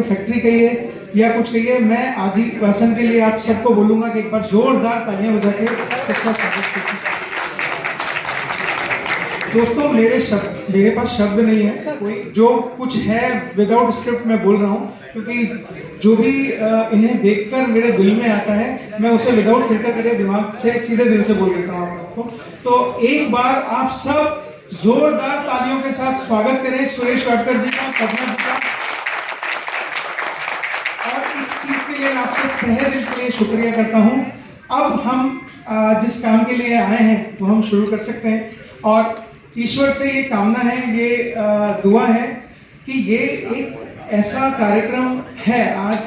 Factory कहिए या कुछ कहिए, मैं आज ही भाषण के लिए आप सबको बोलूंगा कि एक बार जोरदार तालियां बजा के उसका स्वागत कीजिए। दोस्तों, मेरे पास शब्द नहीं है, कोई जो कुछ है विदाउट स्क्रिप्ट मैं बोल रहा हूँ, क्योंकि जो भी इन्हें देखकर मेरे दिल में आता है मैं उसे विदाउट फिल्टर करके दिमाग से सीधे दिल से बोल देता हूँ आप लोगों को। तो एक बार आप सब जोरदार तालियों के साथ स्वागत करें सुरेश वाडकर जी का, पद्मा जी का। और इस चीज के लिए आपसे तहे दिल के लिए शुक्रिया करता हूँ। अब हम जिस काम के लिए आए हैं वो हम शुरू कर सकते हैं, और ईश्वर से ये कामना है, ये दुआ है कि ये एक ऐसा कार्यक्रम है आज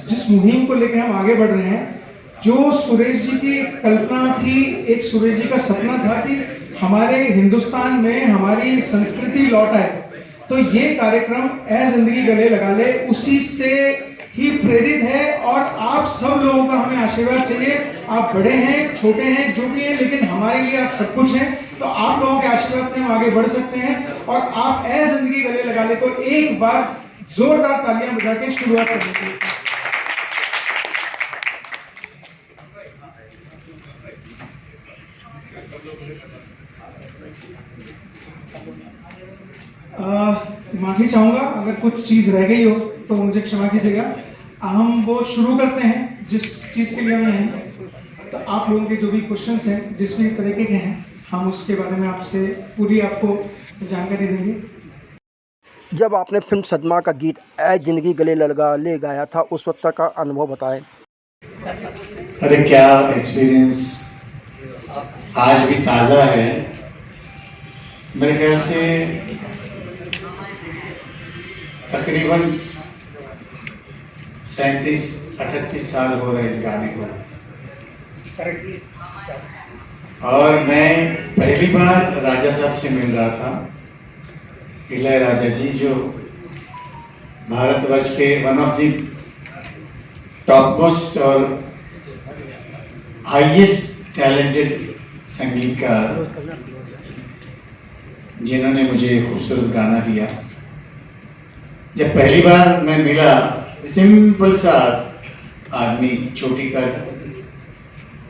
जिस मुहिम को लेकर हम आगे बढ़ रहे हैं, जो सुरेश जी की कल्पना थी, एक सुरेश जी का सपना था कि हमारे हिंदुस्तान में हमारी संस्कृति लौट आए। तो ये कार्यक्रम ए जिंदगी गले लगा ले उसी से ही प्रेरित है, और आप सब लोगों का हमें आशीर्वाद चाहिए। आप बड़े हैं, छोटे हैं, जो भी हैं, लेकिन हमारे लिए आप सब कुछ हैं। तो आप लोगों के आशीर्वाद से हम आगे बढ़ सकते हैं, और आप ए जिंदगी गले लगा ले को एक बार जोरदार तालियां बजा के शुरुआत करने के लिए। माफी चाहूंगा अगर कुछ चीज रह गई हो तो मुझे क्षमा कीजिएगा। हम वो शुरू करते हैं जिस चीज के लिए हम हैं। तो आप लोगों के जो भी क्वेश्चंस हैं, जिस भी तरीके के हैं, हम उसके बारे में आपसे पूरी आपको जानकारी देंगे। जब आपने फिल्म सदमा का गीत ऐ जिंदगी गले लगा ले गाया था, उस वक्त का अनुभव बताएं। अरे क्या एक्सपीरियंस आज भी ताज़ा है। मेरे ख्याल से तकरीबन 37-38 साल हो रहे इस गाने को, और मैं पहली बार राजा साहब से मिल रहा था। इलैयाराजा जी, जो भारतवर्ष के one of the top most और हाईएस्ट टैलेंटेड संगीतकार, जिन्होंने मुझे खूबसूरत गाना दिया। जब पहली बार मैं मिला, सिंपल सा आदमी, छोटी कद,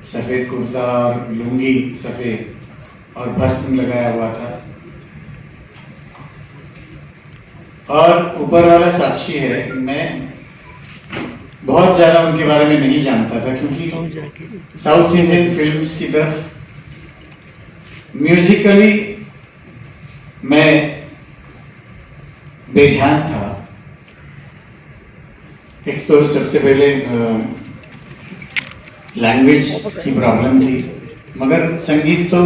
सफ़ेद कुर्ता और लुंगी सफ़ेद और भस्म लगाया हुआ था, और ऊपर वाला साक्षी है कि मैं बहुत ज़्यादा उनके बारे में नहीं जानता था, क्योंकि साउथ इंडियन फिल्म्स की तरफ म्यूजिकली मैं बेध्यान था। एक तो सबसे पहले लैंग्वेज की प्रॉब्लम थी, मगर संगीत तो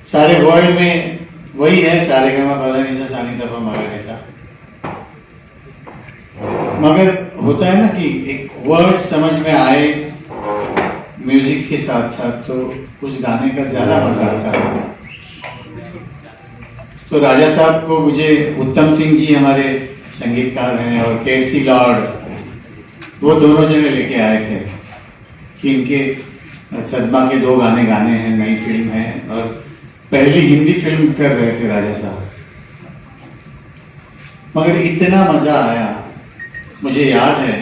सारे वर्ल्ड में वही है, सारे गमा पदा निसा सानी दफा मगा निसा। मगर होता है ना कि एक वर्ड समझ में आए म्यूजिक के साथ साथ, तो उस गाने का ज्यादा मजा आता है। तो राजा साहब को मुझे उत्तम सिंह जी हमारे संगीतकार हैं, और केसी लॉर्ड, वो दोनों जने लेके आए थे कि इनके सदमा के 2 गाने गाने हैं, नई फिल्म है, और पहली हिंदी फिल्म कर रहे थे राजा साहब। मगर इतना मजा आया। मुझे याद है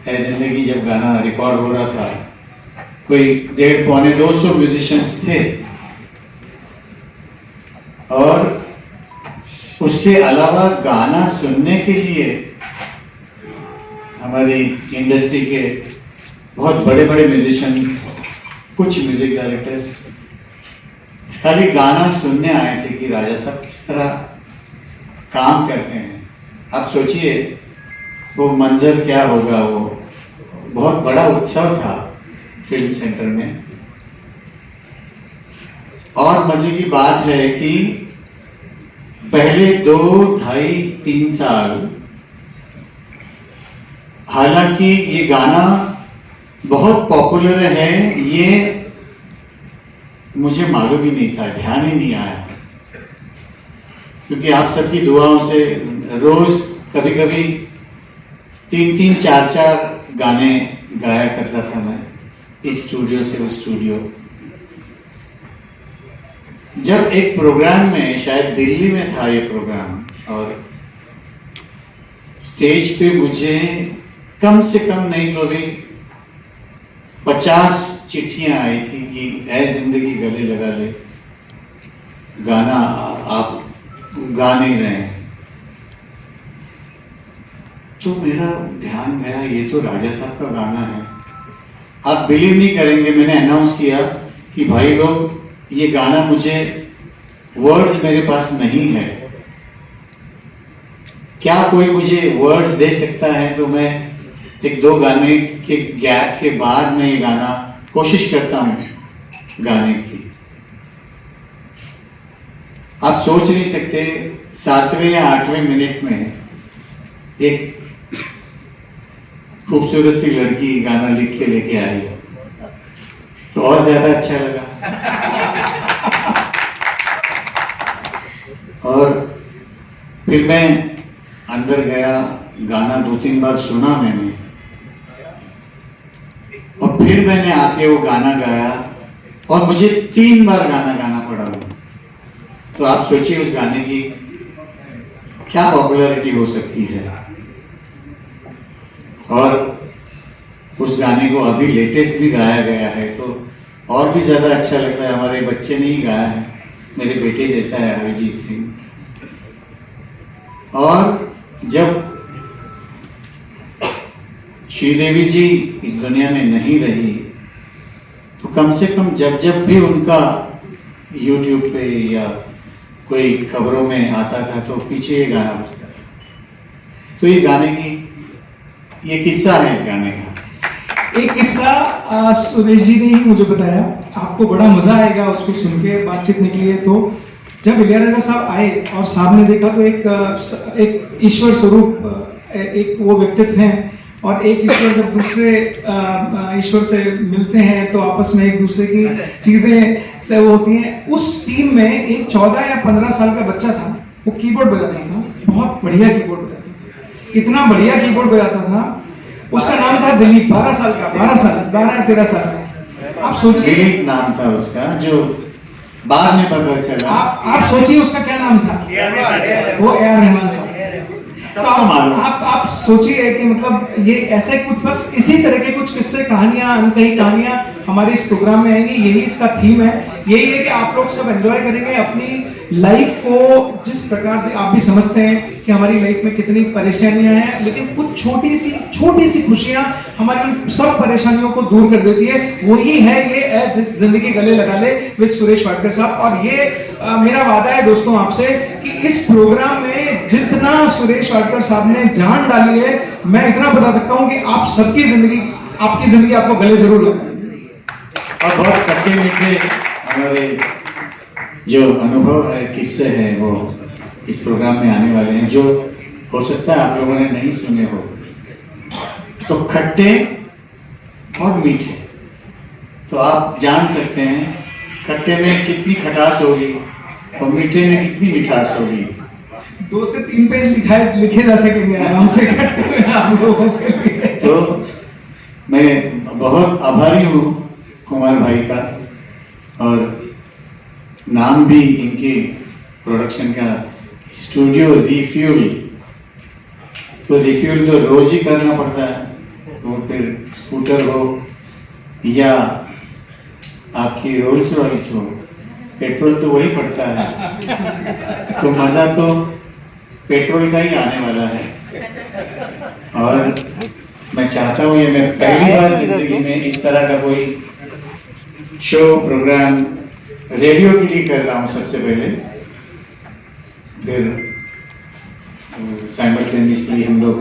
ऐ जिंदगी जब गाना रिकॉर्ड हो रहा था, कोई 150-200 म्यूजिशियंस थे, और उसके अलावा गाना सुनने के लिए हमारी इंडस्ट्री के बहुत बड़े बड़े म्यूजिशियंस, कुछ म्यूजिक डायरेक्टर्स खाली गाना सुनने आए थे कि राजा साहब किस तरह काम करते हैं। आप सोचिए वो मंजर क्या होगा। वो बहुत बड़ा उत्सव था फिल्म सेंटर में। और मजे की बात है कि पहले 2, 2.5, 3 साल, हालांकि ये गाना बहुत पॉपुलर है, ये मुझे मालूम ही नहीं था, ध्यान ही नहीं आया, क्योंकि आप सबकी दुआओं से रोज कभी कभी 3-3, 4-4 गाने गाया करता था मैं, इस स्टूडियो से उस स्टूडियो। जब एक प्रोग्राम में, शायद दिल्ली में था ये प्रोग्राम, और स्टेज पे मुझे कम से कम नहीं तो भी 50 चिट्ठियां आई थी कि ऐ जिंदगी गले लगा ले, गाना आप गा नहीं रहे हैं। तो मेरा ध्यान गया, ये तो राजा साहब का गाना है। आप बिलीव नहीं करेंगे, मैंने अनाउंस किया कि भाई लोग ये गाना मुझे, वर्ड्स मेरे पास नहीं है, क्या कोई मुझे वर्ड्स दे सकता है? तो मैं एक दो गाने के गैप के बाद में ये गाना कोशिश करता हूं गाने की। आप सोच नहीं सकते 7वें या 8वें मिनट में एक खूबसूरत सी लड़की गाना लिख के लेके आई, तो और ज्यादा अच्छा लगा। और फिर मैं अंदर गया, गाना 2-3 बार सुना मैंने, और फिर मैंने आके वो गाना गाया, और मुझे 3 बार गाना गाना पड़ा वो। तो आप सोचिए उस गाने की क्या पॉपुलैरिटी हो सकती है। और उस गाने को अभी लेटेस्ट भी गाया गया है, तो और भी ज्यादा अच्छा लगता है। हमारे बच्चे ने ही गाया है, मेरे बेटे जैसा है अरिजीत सिंह। और जब श्रीदेवी जी इस दुनिया में नहीं रही, तो कम से कम जब भी उनका YouTube पे या कोई खबरों में आता था तो पीछे ये गाना बजता था। तो ये गाने की, ये किस्सा है इस गाने का। एक किस्सा सुरेश जी ने ही मुझे बताया, आपको बड़ा मजा आएगा उसको सुन के, बातचीत निकली है। तो जब इलियाराजा साहब आए और साहब ने देखा तो एक ईश्वर स्वरूप एक वो व्यक्तित्व हैं, और एक ईश्वर जब दूसरे ईश्वर से मिलते हैं तो आपस में एक दूसरे की चीजें से वो होती हैं। उस टीम में एक 14 या 15 साल का बच्चा था, वो कीबोर्ड बजाता था, बहुत बढ़िया कीबोर्ड बजाता था, इतना बढ़िया कीबोर्ड बजाता था। उसका नाम था दिलीप, 12 साल का, 12 या 13 साल का। आप सोचिए, दिलीप नाम था उसका, जो बाद में पता चला। आप सोचिए उसका क्या नाम था, वो ए आर रहमान साहब। तो आप सोचिए कि मतलब ये ऐसे कुछ, बस इसी तरह के कुछ किस्से, कहानियां, अनकही कहानियां हमारे इस प्रोग्राम में आएंगी। यही इसका थीम है, यही है कि आप लोग सब एंजॉय करेंगे अपनी लाइफ को। जिस प्रकार आप भी समझते हैं कि हमारी लाइफ में कितनी परेशानियां हैं, लेकिन कुछ छोटी सी खुशियां हमारी उन सब परेशानियों को दूर कर देती है। वही है ये जिंदगी गले लगा ले विद सुरेश वाडकर साहब। और ये मेरा वादा है दोस्तों आपसे कि इस प्रोग्राम में जितना सुरेश वाडकर साहब ने जान डाली है, मैं इतना बता सकता हूं कि आप सबकी जिंदगी, आपकी जिंदगी आपको गले जरूर लगाएगी। और बहुत खट्टे मीठे हमारे जो अनुभव है, किस्से हैं, वो इस प्रोग्राम में आने वाले हैं, जो हो सकता है आप लोगों ने नहीं सुने हो। तो खट्टे और मीठे, तो आप जान सकते हैं खट्टे में कितनी खटास होगी और मीठे में कितनी मिठास होगी। 2 से 3 पेज लिखे जा सकेंगे आराम से खट्टे में आप लोगों के लिए। तो मैं बहुत आभारी हूँ कुमार भाई का, और नाम भी इनके प्रोडक्शन का स्टूडियो रिफ्यूल। तो रिफ्यूल तो रोज ही करना पड़ता है, तो फिर स्कूटर हो या आपकी रोल्स रॉयस हो, पेट्रोल तो वही पड़ता है। तो मजा तो पेट्रोल का ही आने वाला है। और मैं चाहता हूँ, ये मैं पहली बार जिंदगी में इस तरह का कोई शो प्रोग्राम रेडियो के लिए कर रहा हूँ सबसे पहले। फिर साइमल्टेनियसली हम लोग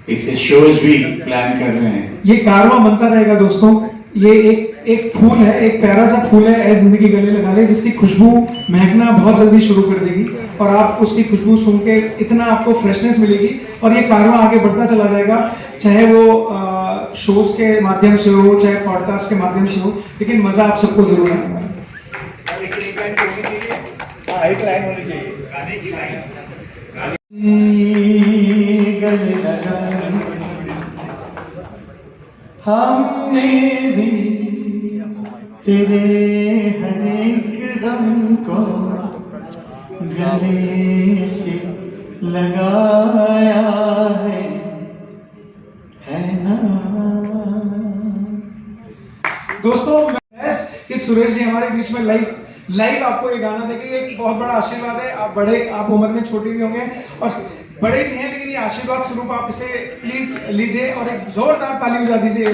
इसे शोज भी प्लान कर रहे हैं। ये कारवां बनता रहेगा दोस्तों। ये एक फूल है, एक प्यारा सा फूल है, ऐ जिंदगी गले लगा ले, जिसकी खुशबू महकना बहुत जल्दी शुरू कर देगी, और आप उसकी खुशबू सुन के इतना आपको फ्रेशनेस मिलेगी, और ये कारवां आगे बढ़ता चला जाएगा, चाहे वो शोज के माध्यम से हो, चाहे पॉडकास्ट के माध्यम से हो, लेकिन मजा आप सबको जरूर आएगा। हमने भी तेरे हर एक गम को गले से लगाया है ना। दोस्तों कि सुरेश जी हमारे बीच में लाइव आपको ये गाना देंगे, ये एक बहुत बड़ा आशीर्वाद है। आप उम्र में छोटे भी होंगे और बड़े भी हैं, लेकिन ये आशीर्वाद स्वरूप आप इसे प्लीज लीजिए और एक जोरदार ताली बजा दीजिए।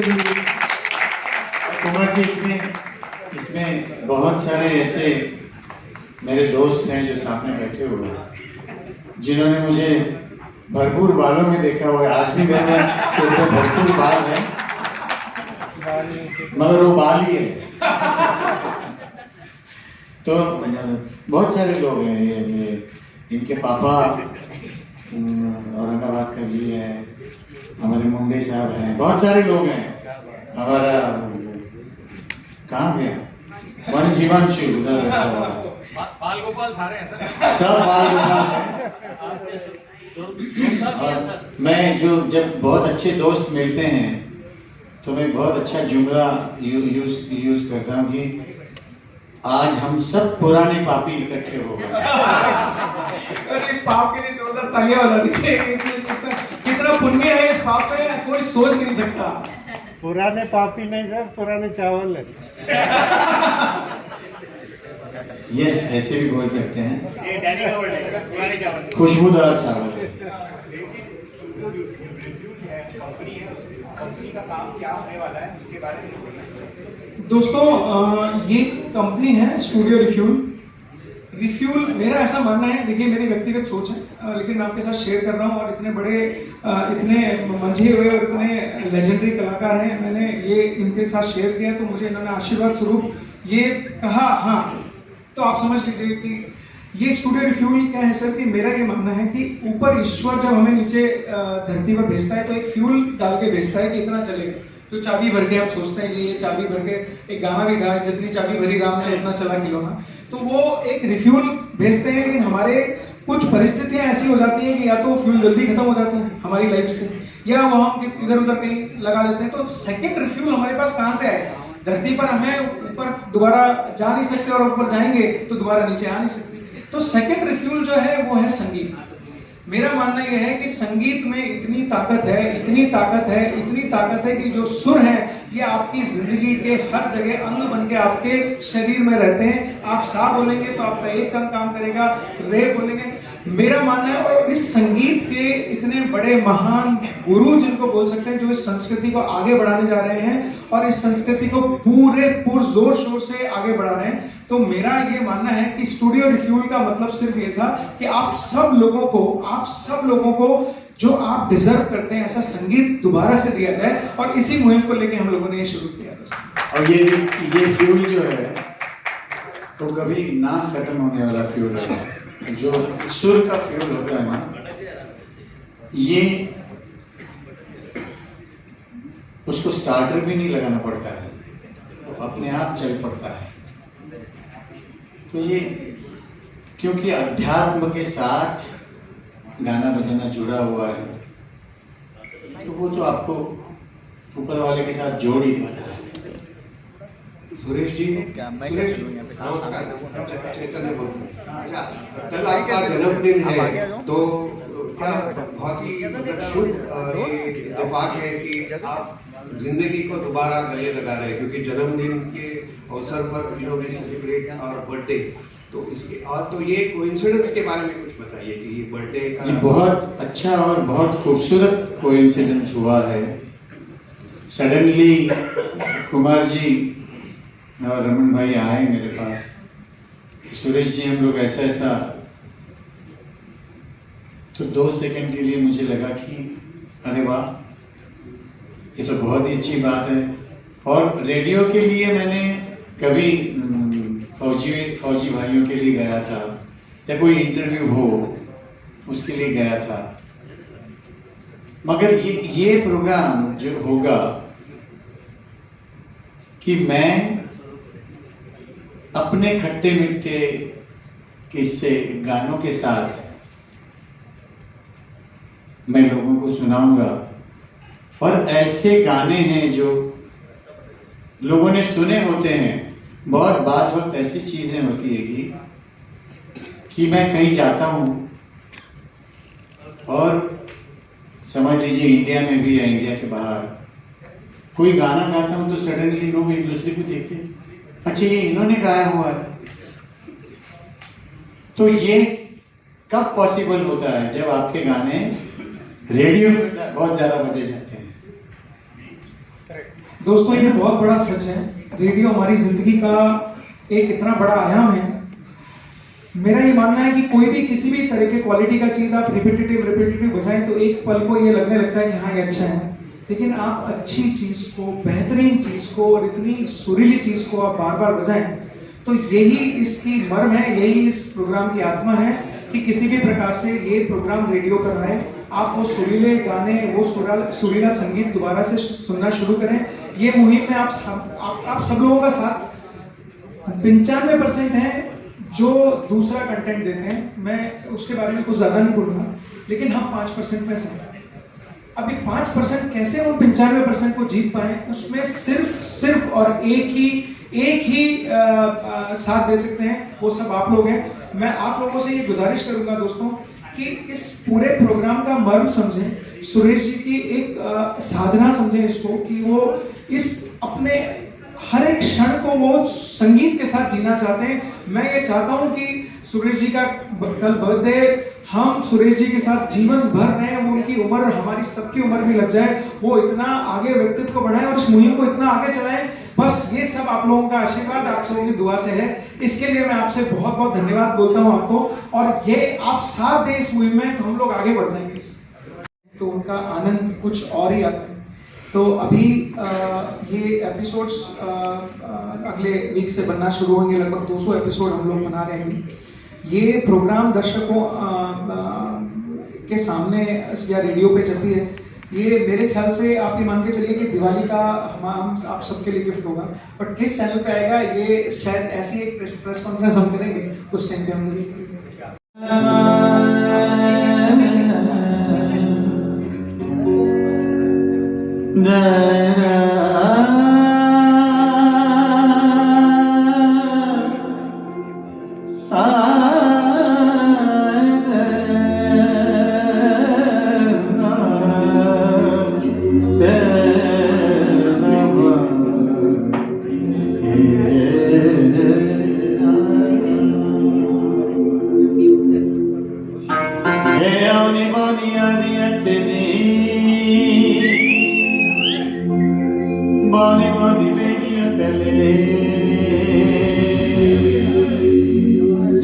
कुमार जी, इसमें बहुत सारे ऐसे मेरे दोस्त हैं जो सामने बैठे हुए हैं, जिन्होंने मुझे भरपूर बालों में देखा हुआ है। आज भी मेरे सिर पे भरपूर बाल है, मगर वो बाल ही है। तो बहुत सारे लोग हैं, ये इनके पापा औरंगाबाद का जी है, हमारे मुंडे साहब हैं, बहुत सारे लोग हैं। हमारा कहाँ गया वन जीवांशु उधर बाल गोपाल सारे हैं, सब बाल गोपाल हैं। और मैं जब बहुत अच्छे दोस्त मिलते हैं तो मैं बहुत अच्छा जुमला यूज करता हूँ कि आज हम सब पुराने पापी इकट्ठे हो गए। अरे पाप के लिए जोरदार तालियां बजा दीजिए। कितना पुण्य है इस पाप में, कोई सोच नहीं सकता। पुराने पापी नहीं सर, पुराने चावल है। यस, ऐसे भी बोल सकते हैं। ये डैडी का वर्ड है, पुराने चावल, खुशबूदार चावल। कंपनी का काम क्या होने वाला है उसके बारे में दोस्तों, ये कंपनी है स्टूडियो रिफ्यूल। मेरा ऐसा मानना है, देखिए मेरी व्यक्तिगत सोच है, लेकिन मैं आपके साथ शेयर कर रहा हूँ। और इतने बड़े इतने मंझे हुए और इतने लेजेंडरी कलाकार हैं, मैंने ये इनके साथ शेयर किया तो मुझे इन्होंने आशीर्वाद स्वरूप ये कहा। हाँ, तो आप समझ लीजिए कि ये स्टूडियो रिफ्यूल क्या है सर, कि मेरा ये मानना है कि ऊपर ईश्वर जब हमें नीचे धरती पर भेजता है तो एक फ्यूल डाल के भेजता है कि इतना चलेगा। तो चाबी भर के आप सोचते हैं कि ये चाबी भर के, एक गाना भी था, जितनी चाबी भरी राम ने उतना चला खिलौना। तो वो एक रिफ्यूल भेजते हैं, लेकिन हमारे कुछ परिस्थितियां ऐसी हो जाती हैं कि या तो फ्यूल जल्दी खत्म हो जाता है हमारी लाइफ से, या वो हम इधर उधर कहीं लगा देते हैं। तो सेकंड रिफ्यूल हमारे पास कहाँ से आएगा? धरती पर हमें ऊपर दोबारा जा नहीं सकते और ऊपर जाएंगे तो दोबारा नीचे आ नहीं सकते। तो सेकंड रिफ्यूल जो है वो है संगीत। मेरा मानना यह है कि संगीत में इतनी ताकत है कि जो सुर है ये आपकी जिंदगी के हर जगह अंग बन के आपके शरीर में रहते हैं। आप सा बोलेंगे तो आपका एक कंग काम करेगा, रे बोलेंगे। मेरा मानना है, और इस संगीत के इतने बड़े महान गुरु जिनको बोल सकते हैं, जो इस संस्कृति को आगे बढ़ाने जा रहे हैं और इस संस्कृति को पूरे जोर शोर से आगे बढ़ा रहे हैं। तो मेरा ये मानना है कि स्टूडियो रिफ्यूल का मतलब सिर्फ ये था कि आप सब लोगों को जो आप डिजर्व करते हैं ऐसा संगीत दोबारा से दिया जाए, और इसी मुहिम को लेके हम लोगों ने ये शुरू किया दोस्तों। और ये फ्यूल जो है तो कभी ना खत्म होने वाला फ्यूल है। जो सुर का फ्यूल होता है ना, ये उसको स्टार्टर भी नहीं लगाना पड़ता है, तो अपने आप चल पड़ता है। तो ये क्योंकि अध्यात्म के साथ गाना बजाना जुड़ा हुआ है, तो वो तो आपको ऊपर वाले के साथ जोड़ ही देता है। सुरेश जी, नमस्कार, चैतन्य बोलता हूं। अच्छा, कल आपका जन्मदिन है, तो क्या बहुत ही शुभ ये इत्तेफाक है कि आप जिंदगी को दोबारा गले लगा रहे हैं, क्योंकि जन्मदिन के अवसर पर वी सेलिब्रेट आवर बर्थडे। तो इसके और तो ये कोइंसिडेंस के बारे में कुछ बताइए कि ये बर्थडे का। ये बहुत अच्छा और बहुत खूबसूरत कोइंसिडेंस हुआ है। सडनली कुमार जी और रमन भाई आए मेरे पास, सुरेश जी हम लोग ऐसा, तो 2 सेकंड के लिए मुझे लगा कि अरे वाह, ये तो बहुत ही अच्छी बात है। और रेडियो के लिए मैंने कभी फौजी भाइयों के लिए गया था, या कोई इंटरव्यू हो उसके लिए गया था, मगर ये प्रोग्राम जो होगा कि मैं अपने खट्टे मीठे किस्से गानों के साथ मैं लोगों को सुनाऊंगा। और ऐसे गाने हैं जो लोगों ने सुने होते हैं। बहुत बाज़ वक्त ऐसी चीजें होती है कि मैं कहीं जाता हूं और समझ लीजिए इंडिया में भी या इंडिया के बाहर कोई गाना गाता हूँ तो सडनली लोग एक दूसरे को देखते हैं, अच्छा ये इन्होंने गाया हुआ है। तो ये कब पॉसिबल होता है? जब आपके गाने रेडियो पे बहुत ज्यादा बजे जाते हैं। दोस्तों ये बहुत बड़ा सच है, रेडियो हमारी जिंदगी का एक इतना बड़ा आयाम है। मेरा ये मानना है कि कोई भी किसी भी तरह के क्वालिटी का चीज आप रिपीटेटिव बजाएं तो एक पल को ये लगने लगता है कि हाँ ये अच्छा है, लेकिन आप अच्छी चीज को, बेहतरीन चीज को और इतनी सुरीली चीज को आप बार बार बजाएं तो यही इसकी मर्म है, यही इस प्रोग्राम की आत्मा है कि किसी भी प्रकार से ये प्रोग्राम रेडियो पर आए, आप वो सुरीले गाने, वो सुरीला संगीत दोबारा से सुनना शुरू करें। ये मुहिम में आप सब लोगों का साथ 95% है जो दूसरा कंटेंट देते हैं, मैं उसके बारे में कुछ ज्यादा नहीं बोलूंगा, लेकिन हम 5% में से अभी 5% कैसे उन 95% को जीत पाए, उसमें सिर्फ और एक ही साथ दे सकते हैं, वो सब आप लोग हैं। मैं आप लोगों से ये गुजारिश करूंगा दोस्तों कि इस पूरे प्रोग्राम का मर्म समझें, सुरेश जी की एक साधना समझें इसको, कि वो इस अपने हर एक क्षण को वो संगीत के साथ जीना चाहते हैं। मैं ये चाहता हूं कि सुरेश जी का कल बर्थडे, हम सुरेश जी के साथ जीवन भर रहें, वो उनकी उम्र, हमारी सबकी उम्र भी लग जाए, वो इतना आगे व्यक्तित्व को बढ़ाएं और इस मुहिम को इतना आगे चलाएं। बस ये सब आप लोगों का आशीर्वाद, आप सबों की दुआ से है। इसके लिए मैं आपसे बहुत बहुत धन्यवाद बोलता हूं आपको, और ये आप साथ दें इस मुहिम में तो हम लोग आगे बढ़ जाएंगे, तो उनका आनंद कुछ और ही आता है। तो अभी ये एपिसोड्स अगले वीक से बनना शुरू होंगे, लगभग 200 एपिसोड हम लोग बना रहे हैं। ये प्रोग्राम दर्शकों के सामने या रेडियो पे जब भी है, ये मेरे ख्याल से आप ये मान के चलिए कि दिवाली का हम आप सबके लिए गिफ्ट होगा। बट किस चैनल पे आएगा ये शायद ऐसी एक प्रेस कॉन्फ्रेंस हम करेंगे, उस टाइम पे हम लोग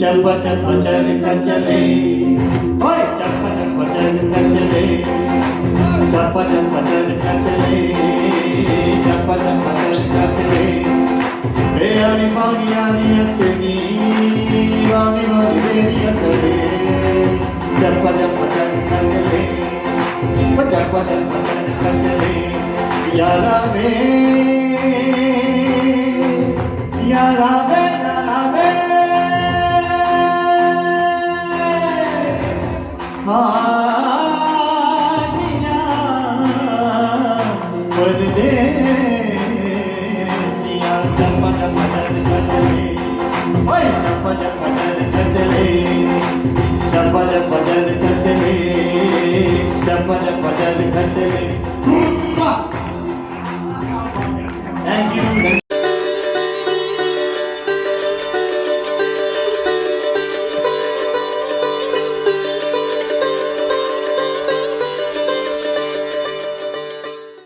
चप्पा चप्पा चलता चले, ओए चप्पा चप्पा चलता चले, चप्पा चप्पा चलता चले, चप्पा चप्पा चलता चले। बे आनी बागी आनी अतनी, बागी बागी बेरी अतले, चप्पा चप्पा चलता चले, चप्पा चप्पा चलता चले। यारा वे यारा